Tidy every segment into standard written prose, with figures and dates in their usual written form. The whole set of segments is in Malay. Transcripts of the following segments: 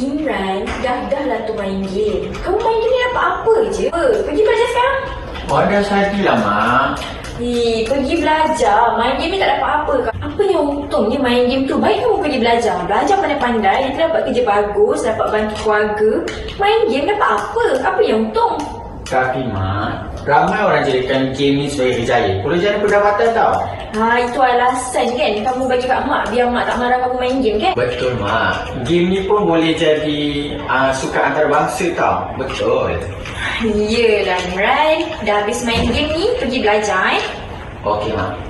Imran, dah lah tu main game. Kamu main game ni dapat apa je? Pergi belajar sekarang. Dah sajalah, Mak. Pergi belajar. Main game ni tak dapat apa. Apa yang untungnya main game tu? Baik kamu pergi belajar. Belajar pandai-pandai, nanti dapat kerja bagus, dapat bantu keluarga. Main game dapat apa? Apa yang untung? Tapi, Mak, ramai orang jadikan game ni sebagai kerjaya. Boleh jadi pendapatan tau. Itu alasan kan kamu bagi kat mak biar mak tak marah kamu main game kan? Betul, Mak. Game ni pun boleh jadi sukan antarabangsa tau. Betul. Yelah Imran, dah habis main game ni, pergi belajar Okey, Mak.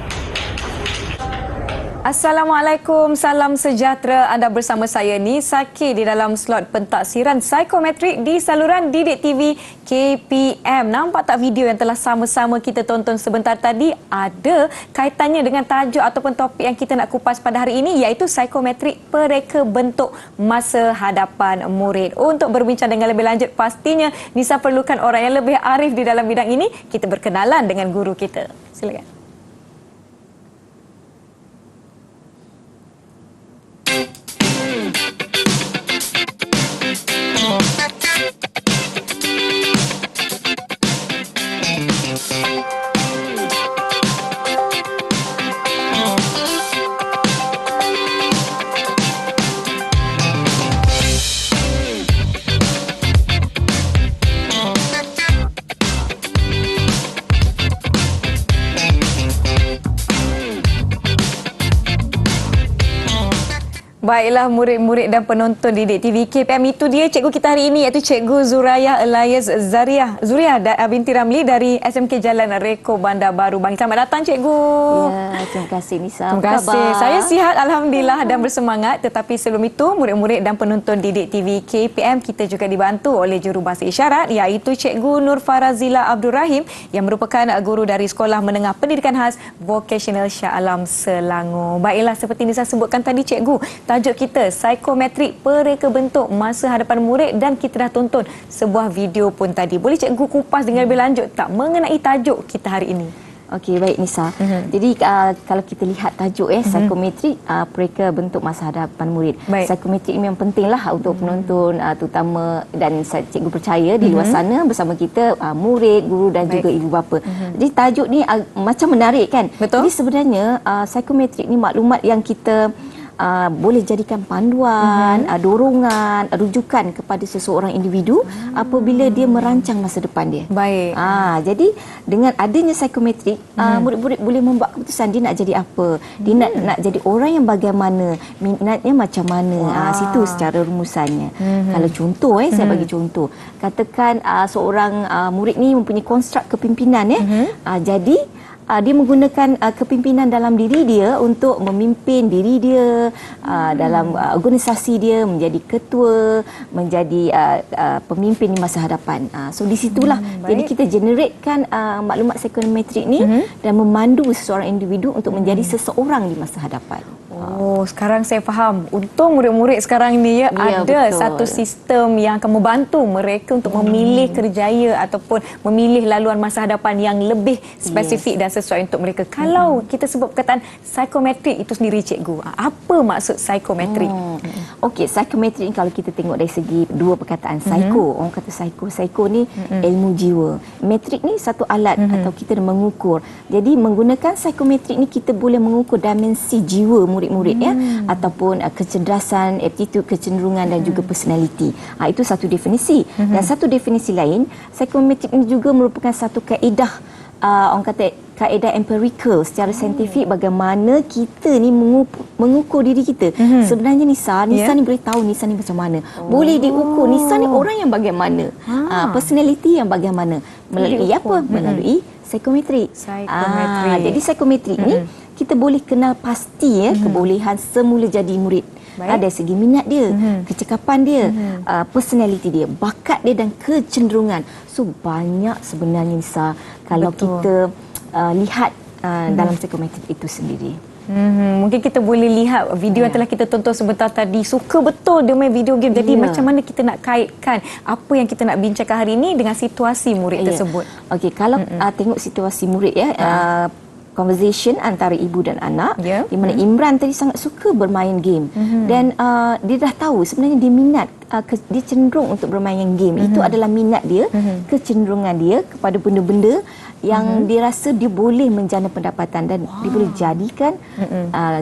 Assalamualaikum, salam sejahtera. Anda bersama saya Nisa K di dalam slot pentaksiran psikometrik di saluran Didik TV KPM. Nampak tak video yang telah sama-sama kita tonton sebentar tadi? Ada kaitannya dengan tajuk ataupun topik yang kita nak kupas pada hari ini, iaitu psikometrik pereka bentuk masa hadapan murid. Untuk berbincang dengan lebih lanjut, pastinya Nisa perlukan orang yang lebih arif di dalam bidang ini. Kita berkenalan dengan guru kita. Silakan. Baiklah murid-murid dan penonton Didik TV KPM, itu dia cikgu kita hari ini, iaitu Cikgu Zuraya Elias Zuriah binti Ramli dari SMK Jalan Reko Bandar Baru Bangi. Selamat datang cikgu. Ya, terima kasih Nisa. Terima kasih. Saya sihat alhamdulillah dan bersemangat. Tetapi sebelum itu, murid-murid dan penonton Didik TV KPM, kita juga dibantu oleh jurubahasa isyarat, iaitu Cikgu Nur Farazila Abdul Rahim yang merupakan guru dari Sekolah Menengah Pendidikan Khas Vocational Shah Alam Selangor. Baiklah, seperti Nisa sebutkan tadi cikgu, tajuk kita psikometrik pereka bentuk masa hadapan murid, dan kita dah tonton sebuah video pun tadi. Boleh cikgu kupas dengan lebih lanjut tak mengenai tajuk kita hari ini? Okey, baik Nisa. Jadi kalau kita lihat tajuk psikometrik pereka bentuk masa hadapan murid. Baik. Psikometrik ini yang pentinglah untuk penonton terutama, dan cikgu percaya di luar sana bersama kita murid, guru dan juga ibu bapa. Jadi tajuk ni macam menarik kan? Betul. Jadi sebenarnya psikometrik ni maklumat yang kita boleh jadikan panduan, dorongan, rujukan kepada seseorang individu apabila dia merancang masa depan dia. Baik. Jadi dengan adanya psikometrik, murid-murid boleh membuat keputusan dia nak jadi apa, dia nak jadi orang yang bagaimana, minatnya macam mana. Situ secara rumusannya. Kalau contoh, saya bagi contoh. Katakan seorang murid ni mempunyai konstruk kepimpinan jadi dia menggunakan kepimpinan dalam diri dia untuk memimpin diri dia dalam organisasi dia, menjadi ketua, menjadi pemimpin di masa hadapan. So di situlah jadi kita generatekan maklumat psikometrik ni dan memandu seseorang individu untuk menjadi seseorang di masa hadapan. Oh, sekarang saya faham. Untung murid-murid sekarang ni ada betul. satu sistem yang akan membantu mereka untuk memilih kerjaya ataupun memilih laluan masa hadapan yang lebih spesifik dan sesuai untuk mereka. Kalau kita sebut perkataan psikometrik itu sendiri cikgu, apa maksud psikometrik? Okey, psikometrik ni kalau kita tengok dari segi dua perkataan, psiko, orang kata psiko ni ilmu jiwa. Metrik ni satu alat atau kita mengukur. Jadi menggunakan psikometrik ni kita boleh mengukur dimensi jiwa murid-murid ataupun kecerdasan, aptitude, kecenderungan dan juga personality. Itu satu definisi. Dan satu definisi lain, psikometrik ini juga merupakan satu kaedah, orang kata kaedah empirical secara saintifik, bagaimana kita ni mengukur diri kita. Sebenarnya Nisa ni boleh tahu Nisa ni macam mana. Boleh diukur Nisa ni orang yang bagaimana. Personality yang bagaimana. Melalui apa? Melalui psikometrik. Jadi psikometrik ni kita boleh kenal pasti kebolehan semula jadi murid. Ada segi minat dia, kecekapan dia, personality dia, bakat dia dan kecenderungan. So banyak sebenarnya Nisa kalau kita lihat dalam psikometrik itu sendiri. Mungkin kita boleh lihat video yang telah kita tonton sebentar tadi. Suka betul dia main video game. Jadi macam mana kita nak kaitkan apa yang kita nak bincangkan hari ini dengan situasi murid tersebut? Okey, kalau tengok situasi murid conversation antara ibu dan anak, di mana Imran tadi sangat suka bermain game dan dia dah tahu sebenarnya dia minat dia cenderung untuk bermain game. Itu adalah minat dia, kecenderungan dia kepada benda-benda yang dia rasa dia boleh menjana pendapatan dan dia boleh jadikan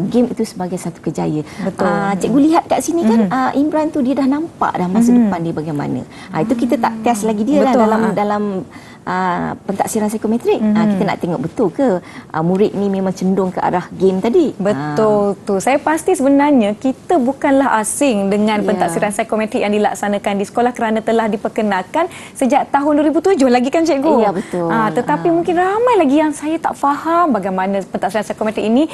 game itu sebagai satu kejayaan. Cikgu lihat kat sini kan Imran tu dia dah nampak dah masa depan dia bagaimana. Itu kita tak test lagi dia lah dalam pentaksiran psikometrik. Kita nak tengok betul ke murid ni memang cenderung ke arah game tadi. Betul tu. Saya pasti sebenarnya kita bukanlah asing dengan pentaksiran psikometrik yang dilaksanakan di sekolah kerana telah diperkenalkan sejak tahun 2007 lagi kan cikgu? Ya, betul. Tetapi mungkin ramai lagi yang saya tak faham bagaimana pentaksiran psikometrik ini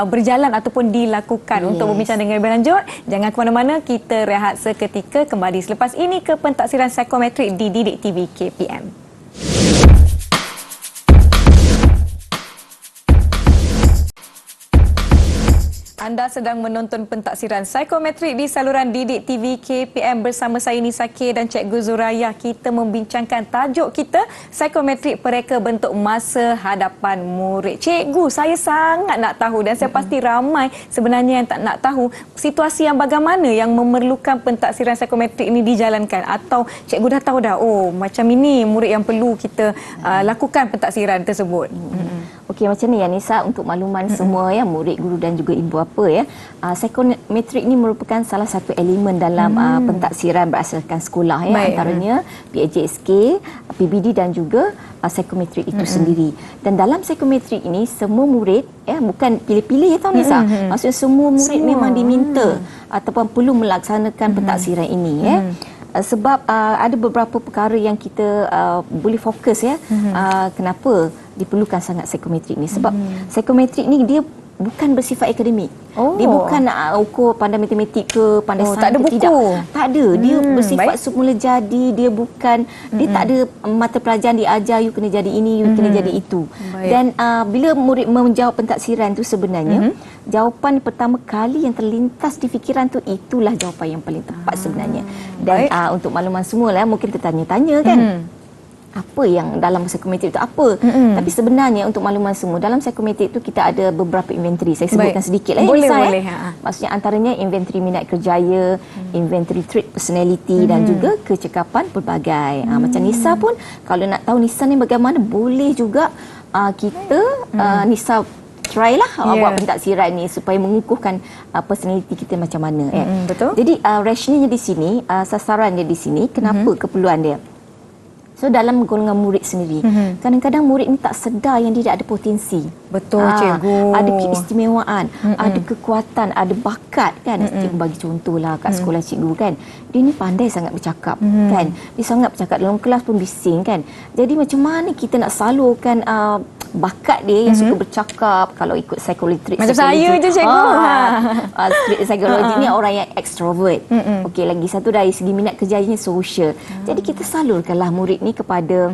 berjalan ataupun dilakukan. Untuk berbincang dengan lebih lanjut, jangan ke mana-mana, kita rehat seketika, kembali selepas ini ke pentaksiran psikometrik di Didik TV KPM. Anda sedang menonton pentaksiran psikometrik di saluran Didik TV KPM bersama saya Nisa K dan Cikgu Zuraya. Kita membincangkan tajuk kita, psikometrik pereka bentuk masa hadapan murid. Cikgu, saya sangat nak tahu dan saya pasti ramai sebenarnya yang tak nak tahu situasi yang bagaimana yang memerlukan pentaksiran psikometrik ini dijalankan, atau cikgu dah tahu dah, oh macam ini murid yang perlu kita lakukan pentaksiran tersebut. Okey, macam ni ya Nisa, untuk makluman semua ya, murid, guru dan juga ibu bapa ya. Psikometrik ini merupakan salah satu elemen dalam pentaksiran berasaskan sekolah ya. Antaranya PAJSK, PBD dan juga psikometrik itu sendiri. Dan dalam psikometrik ini semua murid ya, bukan pilih-pilih ya tahu Nisa. Maksudnya semua murid memang diminta ataupun perlu melaksanakan pentaksiran ini ya. Sebab ada beberapa perkara yang kita boleh fokus ya. Kenapa diperlukan sangat psikometrik ni? Sebab psikometrik ni dia bukan bersifat akademik. Dia bukan nak ukur pandai matematik ke, pandai sains tak ada buku. tidak. Tak ada. Dia bersifat semula jadi. Dia bukan, dia tak ada mata pelajaran diajar you kena jadi ini, you kena jadi itu. Dan bila murid menjawab pentaksiran tu sebenarnya jawapan pertama kali yang terlintas di fikiran tu, itulah jawapan yang paling tepat sebenarnya. Dan untuk makluman semua lah, mungkin tertanya-tanya kan, apa yang dalam psikometrik itu apa? Tapi sebenarnya untuk makluman semua, dalam psikometrik itu kita ada beberapa inventory. Saya sebutkan sedikit lah. Boleh. Maksudnya antaranya inventory minat kerjaya, inventory trait personality dan juga kecekapan pelbagai. Macam Nisa pun, kalau nak tahu Nisa ni bagaimana, boleh juga kita Nisa try lah buat pentaksiran ni supaya mengukuhkan personality kita macam mana. Betul. Jadi rationalnya di sini, sasarannya di sini, kenapa keperluan dia? So dalam golongan murid sendiri, kadang-kadang murid ni tak sedar yang dia ada potensi. Betul, cikgu. Ada keistimewaan, ada kekuatan, ada bakat kan. Cikgu bagi contoh lah kat sekolah cikgu kan. Dia ni pandai sangat bercakap kan. Dia sangat bercakap, dalam kelas pun bising kan. Jadi macam mana kita nak salurkan bakat dia yang suka bercakap, kalau ikut psikologi macam saya je cikgu. Psikologi ni orang yang extrovert. Okey, lagi satu dari segi minat kerjanya social. Jadi kita salurkanlah murid ni kepada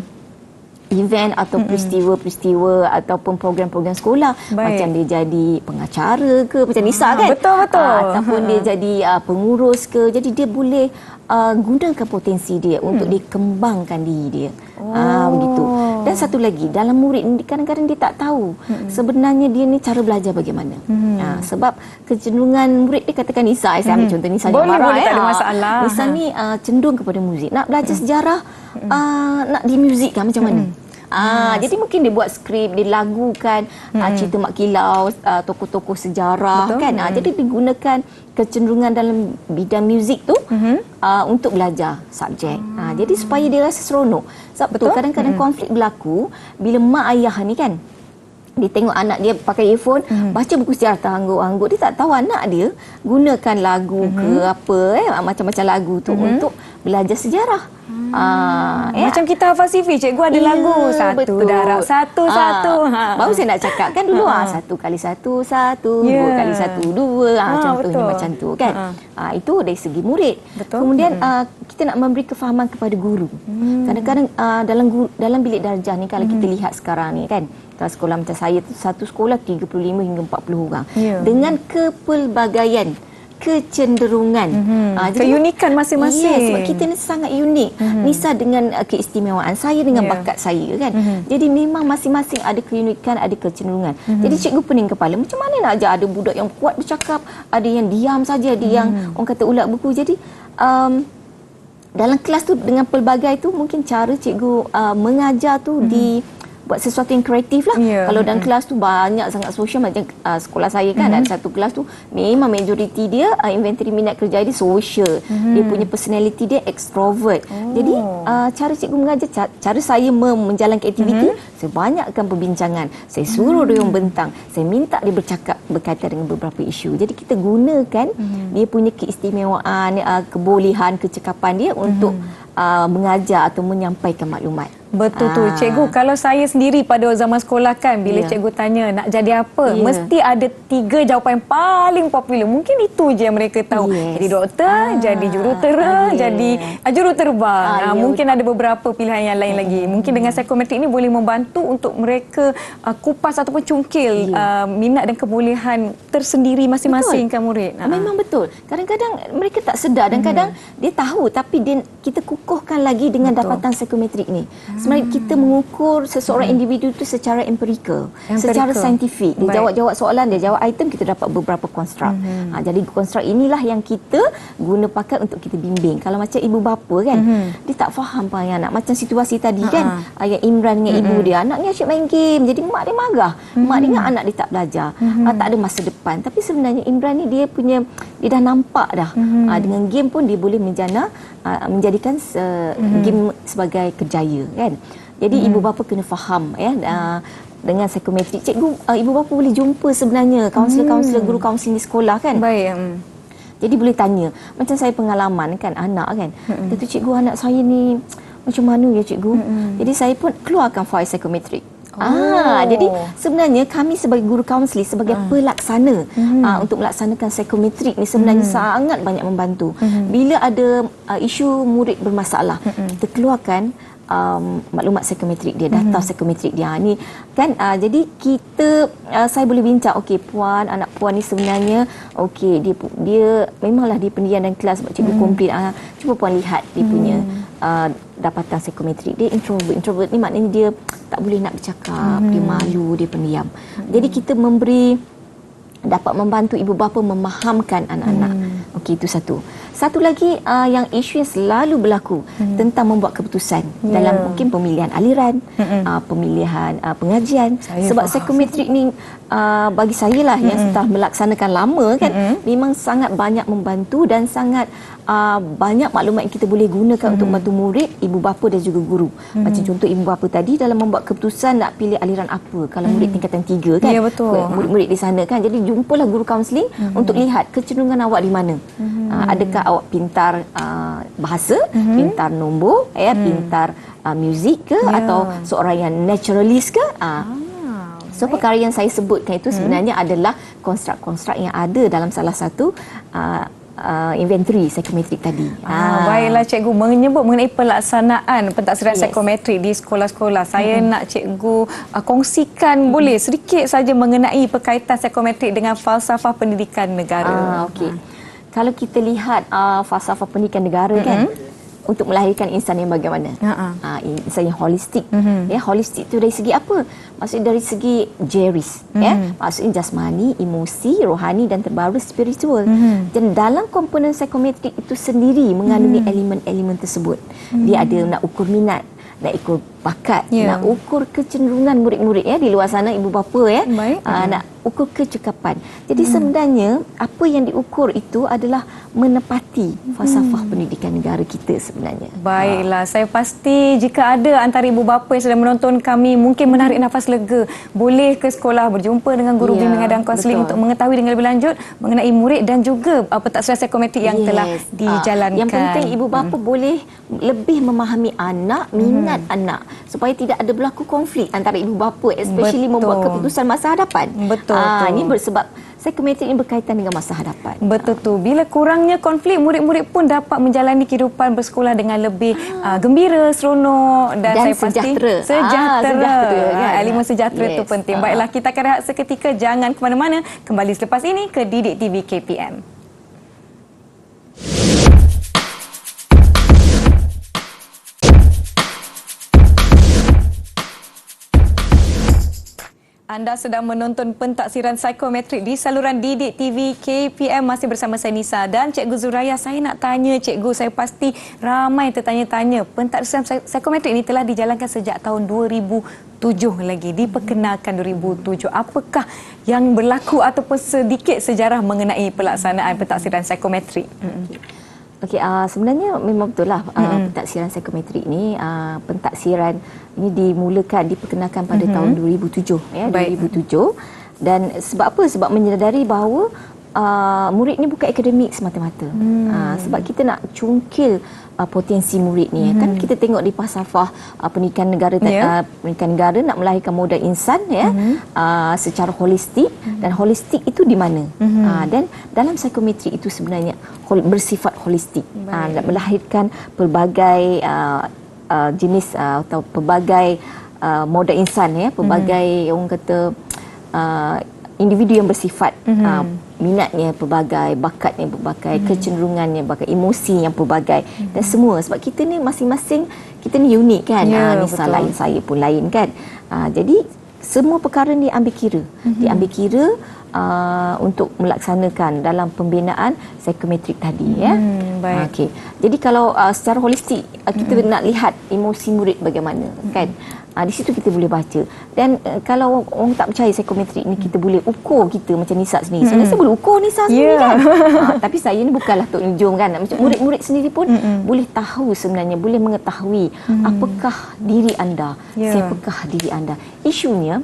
event atau peristiwa-peristiwa ataupun program-program sekolah. Macam dia jadi pengacara ke, macam Nisa kan? Betul. Ataupun dia jadi pengurus ke. Jadi dia boleh gunakan potensi dia untuk dikembangkan diri dia. Begitu. Dan satu lagi, dalam murid ni kadang-kadang dia tak tahu sebenarnya dia ni cara belajar bagaimana. Sebab kecenderungan murid dia, katakan Nisa, saya ambil contoh Nisa yang marah. Tak ada masalah. Nisa ni cenderung kepada muzik. Nak belajar sejarah, nak dimusikkan macam mana? Jadi mungkin dia buat skrip, dia lagukan cerita Mak Kilau, tokoh-tokoh sejarah. Betul. Kan. Jadi digunakan kecenderungan dalam bidang muzik tu untuk belajar subjek. Jadi supaya dia rasa seronok. Sebab betul kadang-kadang konflik berlaku bila mak ayah ni kan, dia tengok anak dia pakai earphone, baca buku sejarah teranggut-anggut. Dia tak tahu anak dia gunakan lagu ke apa, macam-macam lagu tu untuk belajar sejarah. Macam kita hafal CV, cikgu ada lagu satu darab satu. Baru saya nak cakap kan dulu 1 kali 1 1, 2 kali 1 2, contohnya macam tu kan. Itu dari segi murid. Kemudian kita nak memberi kefahaman kepada guru. Kadang-kadang dalam bilik darjah ni, kalau kita lihat sekarang ni kan, kalau sekolah macam saya tu, satu sekolah 35 hingga 40 orang dengan kepelbagaian kecenderungan, keunikan masing-masing. Sebab kita ni sangat unik. Nisa dengan keistimewaan, saya dengan bakat saya kan. Jadi memang masing-masing ada keunikan, ada kecenderungan. Jadi cikgu pening kepala, macam mana nak ajar? Ada budak yang kuat bercakap, ada yang diam saja, ada yang orang kata ulat buku. Jadi dalam kelas tu dengan pelbagai tu mungkin cara cikgu mengajar tu buat sesuatu yang kreatif lah. Kalau dalam kelas tu banyak sangat sosial, macam sekolah saya kan ada satu kelas tu memang majoriti dia inventory minat kerja dia sosial. Dia punya personality dia extrovert. Jadi cara cikgu mengajar, cara saya menjalankan aktiviti, saya banyakkan perbincangan. Saya suruh dia orang bentang. Saya minta dia bercakap berkaitan dengan beberapa isu. Jadi kita gunakan dia punya keistimewaan, kebolehan, kecakapan dia untuk mengajar atau menyampaikan maklumat. Betul tu cikgu, kalau saya sendiri pada zaman sekolah kan, bila cikgu tanya nak jadi apa, mesti ada 3 jawapan yang paling popular. Mungkin itu je yang mereka tahu. Jadi doktor, jadi jurutera, jadi juruterbang. Mungkin ada beberapa pilihan yang lain lagi. Mungkin dengan psikometrik ini boleh membantu untuk mereka kupas ataupun cungkil minat dan kebolehan tersendiri masing-masing kan murid. Memang betul. Kadang-kadang mereka tak sedar dan kadang dia tahu tapi kita kukuhkan lagi dengan dapatan psikometrik ni. Sebenarnya kita mengukur seseorang individu itu secara empirikal, secara saintifik. Dia jawab-jawab soalan, dia jawab item, kita dapat beberapa konstruk. Jadi konstruk inilah yang kita guna pakai untuk kita bimbing. Kalau macam ibu bapa kan, dia tak faham panggil anak. Macam situasi tadi kan, yang Imran dengan ibu dia, anak ni asyik main game. Jadi mak dia marah. Mak dia ingat anak dia tak belajar, tak ada masa depan. Tapi sebenarnya Imran ni dia dah nampak dah. Dengan game pun dia boleh menjadikan game sebagai kerjaya kan. Jadi ibu bapa kena faham dengan psikometrik. Cikgu, ibu bapa boleh jumpa sebenarnya kaunselor-kaunselor, guru kaunseling di sekolah kan. Jadi boleh tanya, macam saya pengalaman kan anak kan. Kata cikgu, anak saya ni macam mana ya cikgu? Jadi saya pun keluarkan fail psikometrik. Jadi sebenarnya kami sebagai guru kaunseling, sebagai pelaksana untuk melaksanakan psikometrik ni sebenarnya sangat banyak membantu. Bila ada isu murid bermasalah, kita keluarkan maklumat psikometrik dia, data psikometrik dia ni kan. Jadi saya boleh bincang, okey puan, anak puan ni sebenarnya okey dia memanglah dia pendiam dalam kelas sebab cikgu komplain. Cuba puan lihat dia punya dapatan psikometrik dia introvert ni maknanya dia tak boleh nak bercakap, dia malu, dia pendiam. Jadi kita dapat membantu ibu bapa memahamkan anak-anak. Okey, itu satu lagi yang isu yang selalu berlaku tentang membuat keputusan dalam mungkin pemilihan aliran, pemilihan pengajian. Sebab psikometrik ni bagi saya lah yang setelah melaksanakan lama kan, memang sangat banyak membantu dan sangat banyak maklumat yang kita boleh gunakan untuk membantu murid, ibu bapa dan juga guru. Macam contoh ibu bapa tadi dalam membuat keputusan nak pilih aliran apa kalau murid tingkatan 3 kan. Ya, betul. Murid-murid di sana kan. Jadi jumpalah guru kaunseling untuk lihat kecenderungan awak di mana. Adakah awak pintar bahasa, pintar nombor, pintar muzik ke, atau seorang yang naturalist ke? So perkara yang saya sebutkan itu sebenarnya adalah konstruk-konstruk yang ada dalam salah satu inventory psikometrik tadi. Baiklah cikgu, menyebut mengenai pelaksanaan pentaksiran psikometrik di sekolah-sekolah. Saya nak cikgu kongsikan boleh sedikit saja mengenai berkaitan psikometrik dengan falsafah pendidikan negara. Okey. Kalau kita lihat falsafah pendidikan negara kan, untuk melahirkan insan yang bagaimana? Insan yang holistik. Holistik itu dari segi apa? Maksudnya dari segi jeris, maksudnya jasmani, emosi, rohani dan terbaru spiritual. Dan dalam komponen psikometrik itu sendiri mengandungi elemen-elemen tersebut. Dia ada nak ukur minat, nak ukur bakat, nak ukur kecenderungan murid-murid di luar sana, ibu bapa nak ukur kecekapan. Jadi sebenarnya apa yang diukur itu adalah menepati falsafah pendidikan negara kita sebenarnya. Baiklah, saya pasti jika ada antara ibu bapa yang sedang menonton kami mungkin menarik nafas lega, boleh ke sekolah berjumpa dengan guru bimbingan dan kaunseling untuk mengetahui dengan lebih lanjut mengenai murid dan juga pentaksiran psikometrik yang telah dijalankan. Yang penting ibu bapa boleh lebih memahami anak, minat anak, supaya tidak ada berlaku konflik antara ibu bapa, especially membuat keputusan masa hadapan. Ini bersebab psikometrik ini berkaitan dengan masa hadapan. Betul tu. Bila kurangnya konflik, murid-murid pun dapat menjalani kehidupan bersekolah dengan lebih gembira, seronok dan saya sejahtera. Pasti sejahtera. Kan? Elemen sejahtera itu penting. Baiklah, kita akan rehat seketika. Jangan ke mana-mana. Kembali selepas ini ke Didik TV KPM. Anda sedang menonton pentaksiran psikometrik di saluran Didik TV KPM. Masih bersama saya Nisa dan Cikgu Zuraya. Saya nak tanya Cikgu, saya pasti ramai tertanya-tanya. Pentaksiran psikometrik ini telah dijalankan sejak tahun 2007 lagi. Diperkenalkan 2007. Apakah yang berlaku ataupun sedikit sejarah mengenai pelaksanaan pentaksiran psikometrik? Okey, sebenarnya memang betul lah pentaksiran psikometrik ni, pentaksiran ini diperkenalkan pada tahun 2007 ya, 2007. Dan sebab apa? Sebab menyedari bahawa murid ni bukan akademik semata-mata. Sebab kita nak cungkil potensi murid ni. Kan kita tengok di falsafah pendidikan negara, pendidikan negara nak melahirkan modal insan ya, secara holistik. Dan holistik itu di mana? Dan dalam psikometrik itu sebenarnya bersifat holistik. Nak melahirkan pelbagai jenis atau pelbagai modal insan ya, pelbagai orang kata individu yang bersifat minatnya pelbagai, bakatnya pelbagai, kecenderungannya pelbagai, emosi yang pelbagai dan semua. Sebab kita ni masing-masing, kita ni unik kan. Nisa lain, saya pun lain kan. Jadi semua perkara ni diambil kira. Diambil kira untuk melaksanakan dalam pembinaan psikometrik tadi ya. Okey. Jadi kalau secara holistik kita nak lihat emosi murid bagaimana kan. Di situ kita boleh baca. Dan kalau orang tak percaya psikometrik ni, kita boleh ukur kita macam Nisa sendiri. Sebenarnya saya boleh ukur Nisa sendiri kan. Tapi saya ni bukanlah Tok Nijom kan. Macam murid-murid sendiri pun boleh tahu sebenarnya, boleh mengetahui apakah diri anda, siapakah diri anda. Isunya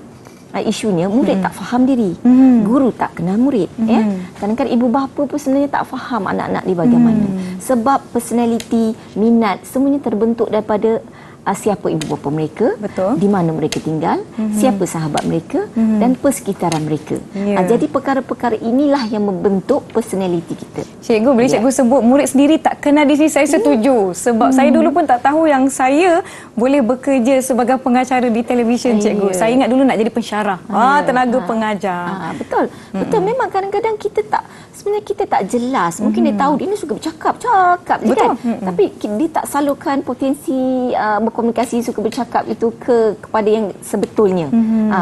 murid tak faham diri, guru tak kenal murid ya. Kadang-kadang ibu bapa pun sebenarnya tak faham anak-anak dia bagaimana. Sebab personality, minat semuanya terbentuk daripada siapa ibu bapa mereka, di mana mereka tinggal, siapa sahabat mereka dan persekitaran mereka. Jadi perkara-perkara inilah yang membentuk personality kita. Cikgu, bila cikgu sebut murid sendiri tak kenal diri, saya setuju. Sebab saya dulu pun tak tahu yang saya boleh bekerja sebagai pengacara di televisyen, cikgu. Saya ingat dulu nak jadi pensyarah. Tenaga pengajar. Betul. Betul, memang kadang-kadang kita tak jelas. Mungkin dia tahu dia ni suka bercakap je kan. Tapi dia tak salurkan potensi berkomunikasi, suka bercakap itu kepada yang sebetulnya.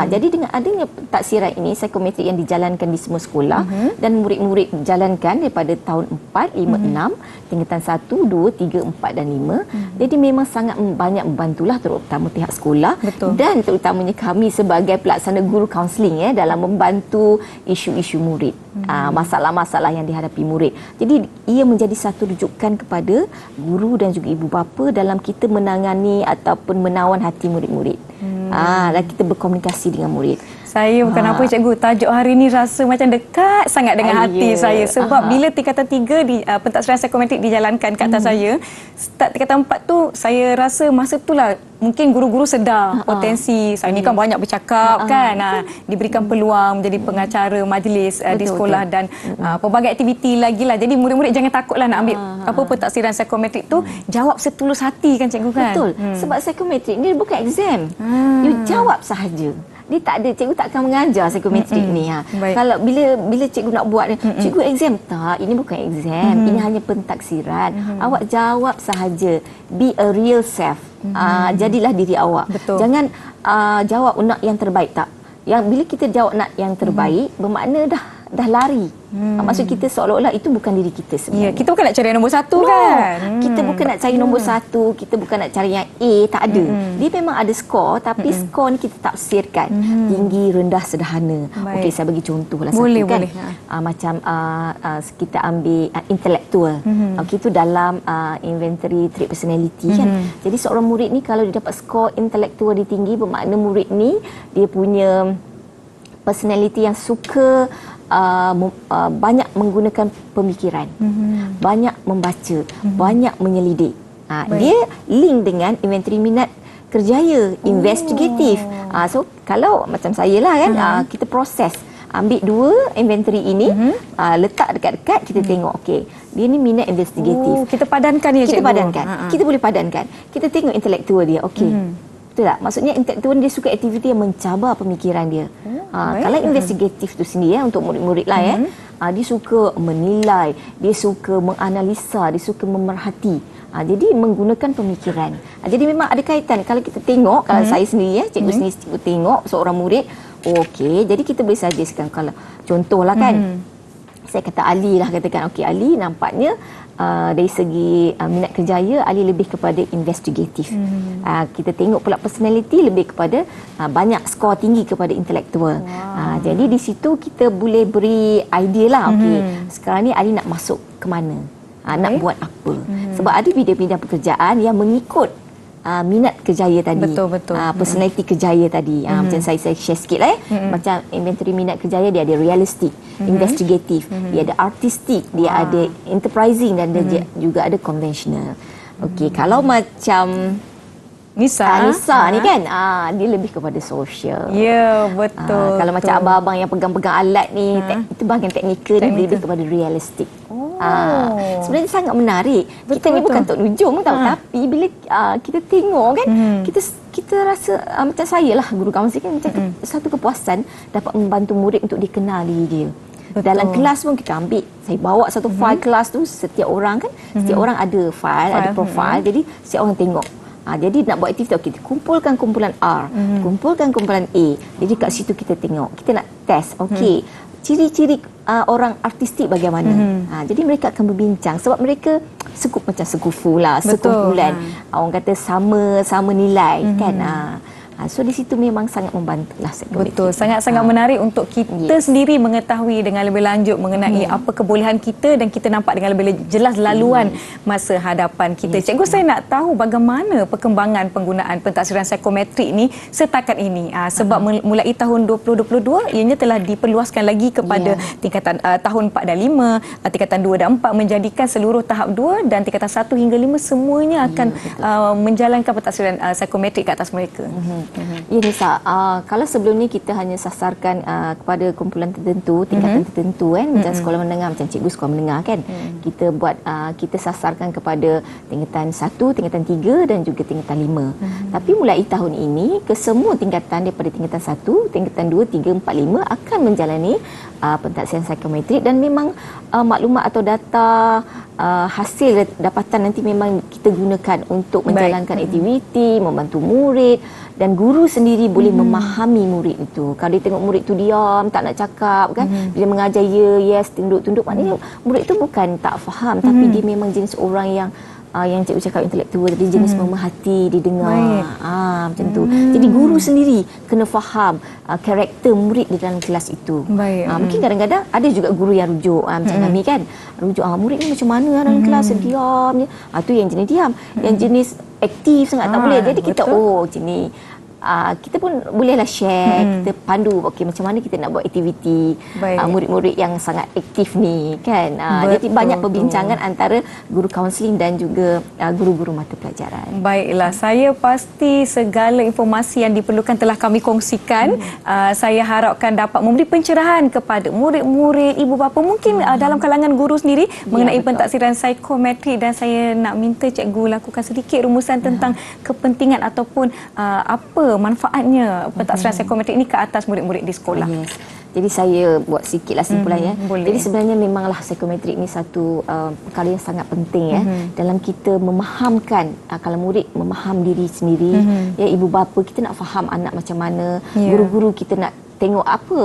Jadi dengan adanya pentaksiran ini, psikometrik yang dijalankan di semua sekolah dan murid-murid jalankan daripada tahun 4, 5, 6, tingkatan 1, 2, 3, 4 dan 5. Jadi memang sangat banyak membantulah terutama pihak sekolah dan terutamanya kami sebagai pelaksana guru kaunseling ya, dalam membantu isu-isu murid. Masalah-masalah yang dihadapi murid. Jadi ia menjadi satu rujukan kepada guru dan juga ibu bapa dalam kita menangani ataupun menawan hati murid-murid. Dan kita berkomunikasi dengan murid. Saya bukan apa cikgu, tajuk hari ni rasa macam dekat sangat dengan hati saya. Sebab bila tingkatan 3 di pentaksiran psikometrik dijalankan kat atas saya, start tingkatan 4 tu saya rasa masa itulah mungkin guru-guru sedar potensi saya ni kan banyak bercakap kan. Diberikan peluang menjadi pengacara majlis di sekolah dan pelbagai aktiviti lagi lah. Jadi murid-murid jangan takutlah nak ambil pentaksiran psikometrik tu, jawab setulus hati kan cikgu kan. Betul. Sebab psikometrik ni bukan exam. You jawab sahaja. Dia tak ada, cikgu tak akan mengajar psikometrik ni. Kalau bila cikgu nak buat cikgu exam, tak, ini bukan exam, ini hanya pentaksiran. Awak jawab sahaja, be a real self. Jadilah diri awak. Jangan jawab nak yang terbaik, tak. Yang bila kita jawab nak yang terbaik, bermakna dah lari. Maksud kita seolah-olah itu bukan diri kita sebenarnya. Kita bukan nak cari nombor 1 kan. Kita bukan nak cari nombor 1, kita bukan nak cari yang A, tak ada. Dia memang ada skor, tapi skor ni kita tafsirkan. Tinggi, rendah, sederhana. Okey, saya bagi contoh lah satu kan. Macam kita ambil intelektual. Okey, itu dalam inventory trait personality kan. Jadi seorang murid ni kalau dia dapat skor intelektual dia tinggi, bermakna murid ni dia punya personality yang suka banyak menggunakan pemikiran, banyak membaca, banyak menyelidik. Dia link dengan inventory minat kerjaya, investigatif. So kalau macam saya lah kan, kita proses, ambil 2 inventory ini, letak dekat-dekat, kita tengok okey, dia ni minat investigatif. Kita padankan ya cikgu. Kita padankan. Kita boleh padankan. Kita tengok intelektual dia. Okey. Betul tak? Maksudnya intelektual dia suka aktiviti yang mencabar pemikiran dia. Kalau investigatif tu sendiri untuk murid-murid lah dia suka menilai, dia suka menganalisa, dia suka memerhati. Jadi menggunakan pemikiran. Jadi memang ada kaitan. Kalau kita tengok, kalau saya sendiri cikgu sendiri cikgu tengok seorang murid, Okey, jadi kita boleh suggestkan kalau contohlah kan. Saya kata Ali lah, katakan okey Ali nampaknya dari segi minat kerjaya Ali lebih kepada investigatif. Kita tengok pula personality lebih kepada banyak skor tinggi kepada intelektual. Jadi di situ kita boleh beri idea lah, okey sekarang ni Ali nak masuk ke mana, nak buat apa. Sebab ada bidang-bidang pekerjaan yang mengikut minat kerjaya tadi. Betul. Personality kerjaya tadi. Macam saya share sikit lah Macam inventory minat kerjaya dia ada realistic, investigatif, dia ada artistic, dia ada enterprising dan dia juga ada conventional. Okey, kalau macam Nisa ni kan dia lebih kepada social. Ya, betul. Kalau macam abang-abang yang pegang-pegang alat ni itu bahagian teknikal, dia lebih kepada realistik. Sebenarnya sangat menarik. Kita ni bukan tok nujum tahu, tapi bila kita tengok kan, kita rasa macam saya lah guru kaunseling kan, macam satu kepuasan dapat membantu murid untuk dikenali dia. Dalam kelas pun kita ambil, saya bawa satu file kelas tu, setiap orang kan, setiap orang ada file, ada profile, jadi setiap orang tengok. Jadi nak buat aktiviti, kita kumpulkan kumpulan R, kumpulkan kumpulan A. Jadi kat situ kita tengok, kita nak test, okey, ciri-ciri orang artistik bagaimana. Jadi mereka akan berbincang sebab mereka macam sekufu lah, sekumpulan. Orang kata sama nilai kan. So di situ memang sangat membantulah psikometrik. Betul, sangat-sangat menarik untuk kita sendiri mengetahui dengan lebih lanjut mengenai apa kebolehan kita dan kita nampak dengan lebih jelas laluan masa hadapan kita. Cikgu, saya nak tahu bagaimana perkembangan penggunaan pentaksiran psikometrik ni setakat ini. Sebab mulai tahun 2022 ianya telah diperluaskan lagi kepada tingkatan tahun 4 dan 5, tingkatan 2 dan 4, menjadikan seluruh tahap 2 dan tingkatan 1 hingga 5 semuanya akan menjalankan pentaksiran psikometrik ke atas mereka. Ya Nisa, kalau sebelum ni kita hanya sasarkan kepada kumpulan tertentu, tingkatan tertentu kan, macam sekolah menengah, macam cikgu sekolah menengah kan, kita buat kita sasarkan kepada tingkatan 1, tingkatan 3 dan juga tingkatan 5. Tapi mulai tahun ini ke semua tingkatan daripada tingkatan 1, tingkatan 2, 3, 4, 5 akan menjalani pentaksiran psikometrik, dan memang maklumat atau data hasil dapatan nanti memang kita gunakan untuk menjalankan aktiviti, membantu murid, dan guru sendiri boleh memahami murid itu. Kalau dia tengok murid tu diam, tak nak cakap kan, bila mengajar yes, tunduk-tunduk, maknanya murid tu bukan tak faham, tapi dia memang jenis orang yang cikgu cakap intelektual, dia jenis memerhati, didengar. Macam tu. Jadi guru sendiri kena faham karakter murid di dalam kelas itu. Mungkin kadang-kadang ada juga guru yang rujuk, macam kami kan, rujuk murid ni macam mana dalam kelas, diam je. Tu yang jenis diam. Yang jenis aktif sangat tak boleh. Jadi kita macam ni. Kita pun bolehlah share, kita pandu macam mana kita nak buat aktiviti murid-murid yang sangat aktif ni kan. Jadi banyak perbincangan antara guru kaunseling dan juga guru-guru mata pelajaran. Baiklah, saya pasti segala informasi yang diperlukan telah kami kongsikan. Saya harapkan dapat memberi pencerahan kepada murid-murid, ibu bapa, mungkin dalam kalangan guru sendiri mengenai pentaksiran psikometrik, dan saya nak minta cikgu lakukan sedikit rumusan tentang kepentingan ataupun apa manfaatnya pentaksiran psikometrik ini ke atas murid-murid di sekolah. Jadi saya buat sikitlah simpulannya. Boleh. Jadi sebenarnya memanglah psikometrik ini satu perkara yang sangat penting dalam kita memahamkan, kalau murid memaham diri sendiri, ya ibu bapa kita nak faham anak macam mana, guru-guru kita nak tengok apa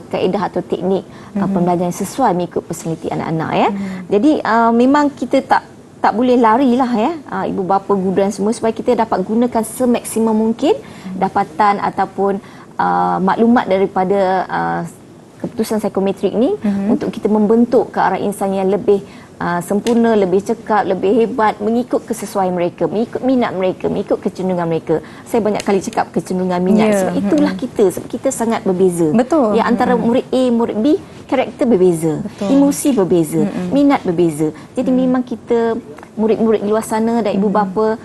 kaedah atau teknik pembelajaran sesuai mengikut personaliti anak-anak ya. Jadi memang kita tak boleh larilah ya, ibu bapa, guru dan semua, supaya kita dapat gunakan semaksimum mungkin dapatan ataupun maklumat daripada keputusan psikometrik ni untuk kita membentuk ke arah insan yang lebih sempurna, lebih cekap, lebih hebat, mengikut kesesuaian mereka, mengikut minat mereka, mengikut kecenderungan mereka. Saya banyak kali cakap kecenderungan minat, sebab itulah kita, sebab kita sangat berbeza. Betul. Ya, antara murid A, murid B, karakter berbeza, emosi berbeza, minat berbeza. Jadi memang kita, murid-murid di luar sana dan ibu bapa,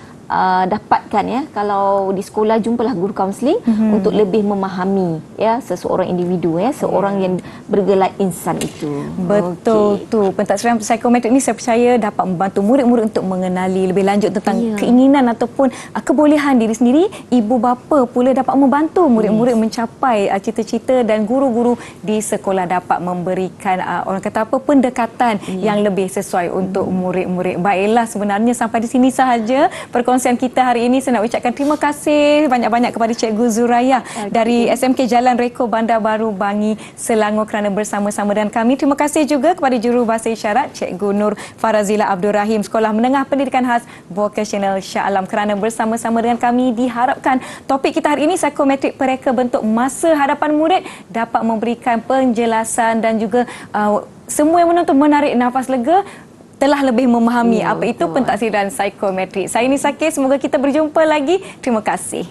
dapatkan ya, kalau di sekolah jumpalah guru kaunseling untuk lebih memahami ya seseorang individu ya, seorang yang bergelar insan itu. Betul tu. Pentaksiran psikometrik ni saya percaya dapat membantu murid-murid untuk mengenali lebih lanjut tentang keinginan ataupun kebolehan diri sendiri. Ibu bapa pula dapat membantu murid-murid mencapai cita-cita, dan guru-guru di sekolah dapat memberikan orang kata apa, pendekatan yang lebih sesuai untuk murid-murid. Baiklah, sebenarnya sampai di sini sahaja perkongsian perkongsian kita hari ini. Saya nak ucapkan terima kasih banyak-banyak kepada Cikgu Zuraya dari SMK Jalan Reko Bandar Baru Bangi, Selangor kerana bersama-sama dengan kami. Terima kasih juga kepada Juru Bahasa Isyarat Cikgu Nur Farazila Abdul Rahim, Sekolah Menengah Pendidikan Khas Vocational Shah Alam kerana bersama-sama dengan kami. Diharapkan topik kita hari ini, psikometrik pereka bentuk masa hadapan murid, dapat memberikan penjelasan dan juga semua yang menonton menarik nafas lega, telah lebih memahami apa itu pentaksiran psikometrik. Saya Nisa K, semoga kita berjumpa lagi. Terima kasih.